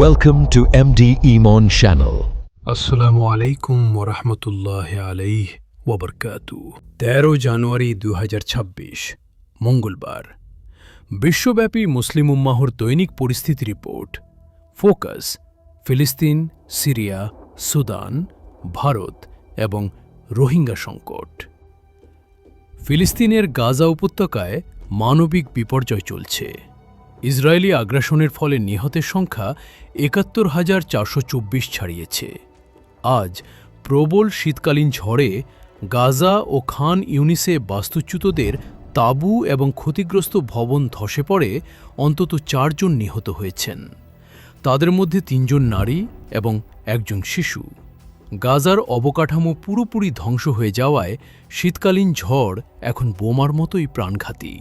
Welcome to MD Iman channel. আসসালামু আলাইকুম ওরহমতুল্লাহ আলাইহ ওবরকাতু। 13 জানুয়ারি 2026 মঙ্গলবার। বিশ্বব্যাপী মুসলিম উম্মাহর দৈনিক পরিস্থিতি রিপোর্ট। ফোকাস: ফিলিস্তিন, সিরিয়া, সুদান, ভারত এবং রোহিঙ্গা সংকট। ফিলিস্তিনের গাজা উপত্যকায় মানবিক বিপর্যয় চলছে। ইসরায়েলি আগ্রাসনের ফলে নিহতের সংখ্যা ৭১,৪২৪ ছাড়িয়েছে। আজ প্রবল শীতকালীন ঝড়ে গাজা ও খান ইউনিসে বাস্তুচ্যুতদের তাঁবু এবং ক্ষতিগ্রস্ত ভবন ধসে পড়ে অন্তত ৪ জন নিহত হয়েছেন। তাদের মধ্যে ৩ জন নারী এবং ১ জন শিশু। গাজার অবকাঠামো পুরোপুরি ধ্বংস হয়ে যাওয়ায় শীতকালীন ঝড় এখন বোমার মতোই প্রাণঘাতী।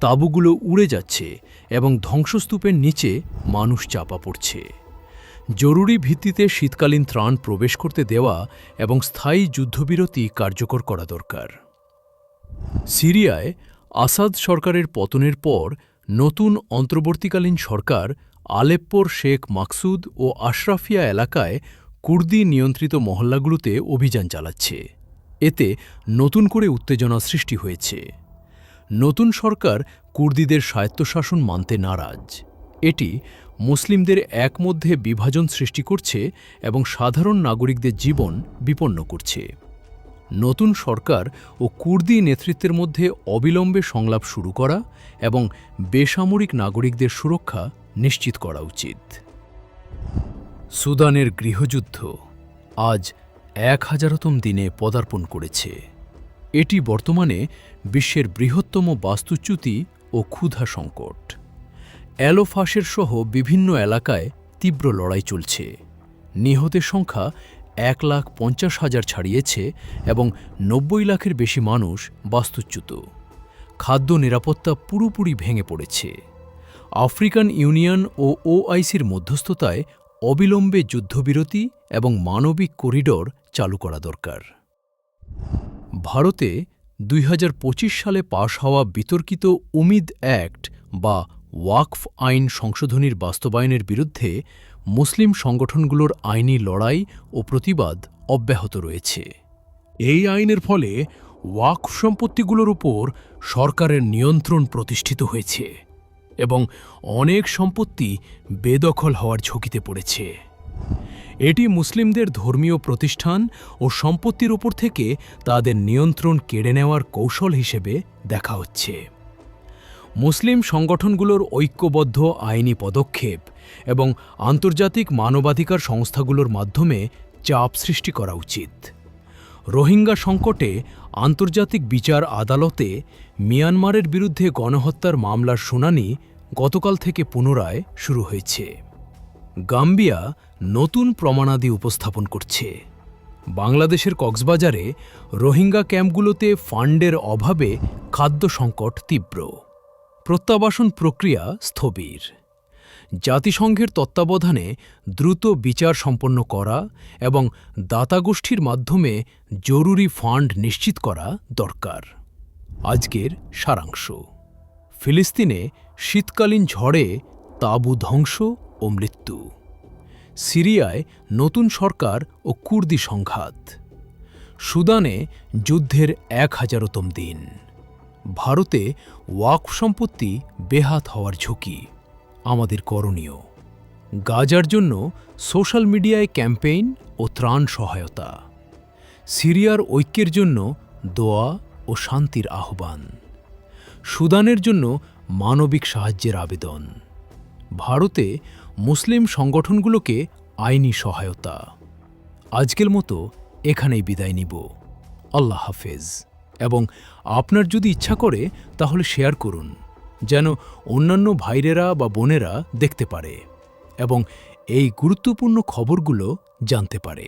তাঁবুগুলো উড়ে যাচ্ছে এবং ধ্বংসস্তূপের নিচে মানুষ চাপা পড়ছে। জরুরি ভিত্তিতে শীতকালীন ত্রাণ প্রবেশ করতে দেওয়া এবং স্থায়ী যুদ্ধবিরতি কার্যকর করা দরকার। সিরিয়ায় আসাদ সরকারের পতনের পর নতুন অন্তর্বর্তীকালীন সরকার আলেপ্পোর শেখ মাকসুদ ও আশরাফিয়া এলাকায় কুর্দি নিয়ন্ত্রিত মহল্লাগুলোতে অভিযান চালাচ্ছে। এতে নতুন করে উত্তেজনা সৃষ্টি হয়েছে। নতুন সরকার কুর্দিদের স্বায়ত্তশাসন মানতে নারাজ। এটি মুসলিমদের এক মধ্যে বিভাজন সৃষ্টি করছে এবং সাধারণ নাগরিকদের জীবন বিপন্ন করছে। নতুন সরকার ও কুর্দি নেতৃত্বের মধ্যে অবিলম্বে সংলাপ শুরু করা এবং বেসামরিক নাগরিকদের সুরক্ষা নিশ্চিত করা উচিত। সুদানের গৃহযুদ্ধ আজ ১০০০তম দিনে পদার্পণ করেছে। এটি বর্তমানে বিশ্বের বৃহত্তম বাস্তুচ্যুতি ও ক্ষুধা সংকট। অ্যালোফাসের সহ বিভিন্ন এলাকায় তীব্র লড়াই চলছে। নিহতের সংখ্যা ১,৫০,০০০ ছাড়িয়েছে এবং ৯০ লাখের বেশি মানুষ বাস্তুচ্যুত। খাদ্য নিরাপত্তা পুরোপুরি ভেঙে পড়েছে। আফ্রিকান ইউনিয়ন ও ওআইসির মধ্যস্থতায় অবিলম্বে যুদ্ধবিরতি এবং মানবিক করিডোর চালু করা দরকার। ভারতে ২০২৫ সালে পাশ হওয়া বিতর্কিত উমিদ অ্যাক্ট বা ওয়াকফ আইন সংশোধনীর বাস্তবায়নের বিরুদ্ধে মুসলিম সংগঠনগুলোর আইনি লড়াই ও প্রতিবাদ অব্যাহত রয়েছে। এই আইনের ফলে ওয়াকফ সম্পত্তিগুলোর উপর সরকারের নিয়ন্ত্রণ প্রতিষ্ঠিত হয়েছে এবং অনেক সম্পত্তি বেদখল হওয়ার ঝুঁকিতে পড়েছে। এটি মুসলিমদের ধর্মীয় প্রতিষ্ঠান ও সম্পত্তির ওপর থেকে তাদের নিয়ন্ত্রণ কেড়ে নেওয়ার কৌশল হিসেবে দেখা হচ্ছে। মুসলিম সংগঠনগুলোর ঐক্যবদ্ধ আইনি পদক্ষেপ এবং আন্তর্জাতিক মানবাধিকার সংস্থাগুলোর মাধ্যমে চাপ সৃষ্টি করা উচিত। রোহিঙ্গা সংকটে আন্তর্জাতিক বিচার আদালতে মিয়ানমারের বিরুদ্ধে গণহত্যার মামলার শুনানি গতকাল থেকে পুনরায় শুরু হয়েছে। গাম্বিয়া নতুন প্রমাণাদি উপস্থাপন করছে। বাংলাদেশের কক্সবাজারে রোহিঙ্গা ক্যাম্পগুলোতে ফান্ডের অভাবে খাদ্য সংকট তীব্র। প্রত্যাবাসন প্রক্রিয়া স্থবির। জাতিসংঘের তত্ত্বাবধানে দ্রুত বিচার সম্পন্ন করা এবং দাতাগোষ্ঠীর মাধ্যমে জরুরি ফান্ড নিশ্চিত করা দরকার। আজকের সারাংশ: ফিলিস্তিনে শীতকালীন ঝড়ে তাঁবু ধ্বংস ও মৃত্যু। সিরিয়ায় নতুন সরকার ও কুর্দি সংঘাত। সুদানে যুদ্ধের ১০০০তম দিন। ভারতে ওয়াকফ সম্পত্তি বেহাত হওয়ার ঝুঁকি। আমাদের করণীয়: গাজার জন্য সোশ্যাল মিডিয়ায় ক্যাম্পেইন ও ত্রাণ সহায়তা। সিরিয়ার ঐক্যের জন্য দোয়া ও শান্তির আহ্বান। সুদানের জন্য মানবিক সাহায্যের আবেদন। ভারতে মুসলিম সংগঠনগুলোকে আইনি সহায়তা। আজকের মতো এখানেই বিদায় নিব। আল্লাহ হাফেজ। এবং আপনার যদি ইচ্ছা করে তাহলে শেয়ার করুন, যেন অন্যান্য ভাইরেরা বা বোনেরা দেখতে পারে এবং এই গুরুত্বপূর্ণ খবরগুলো জানতে পারে।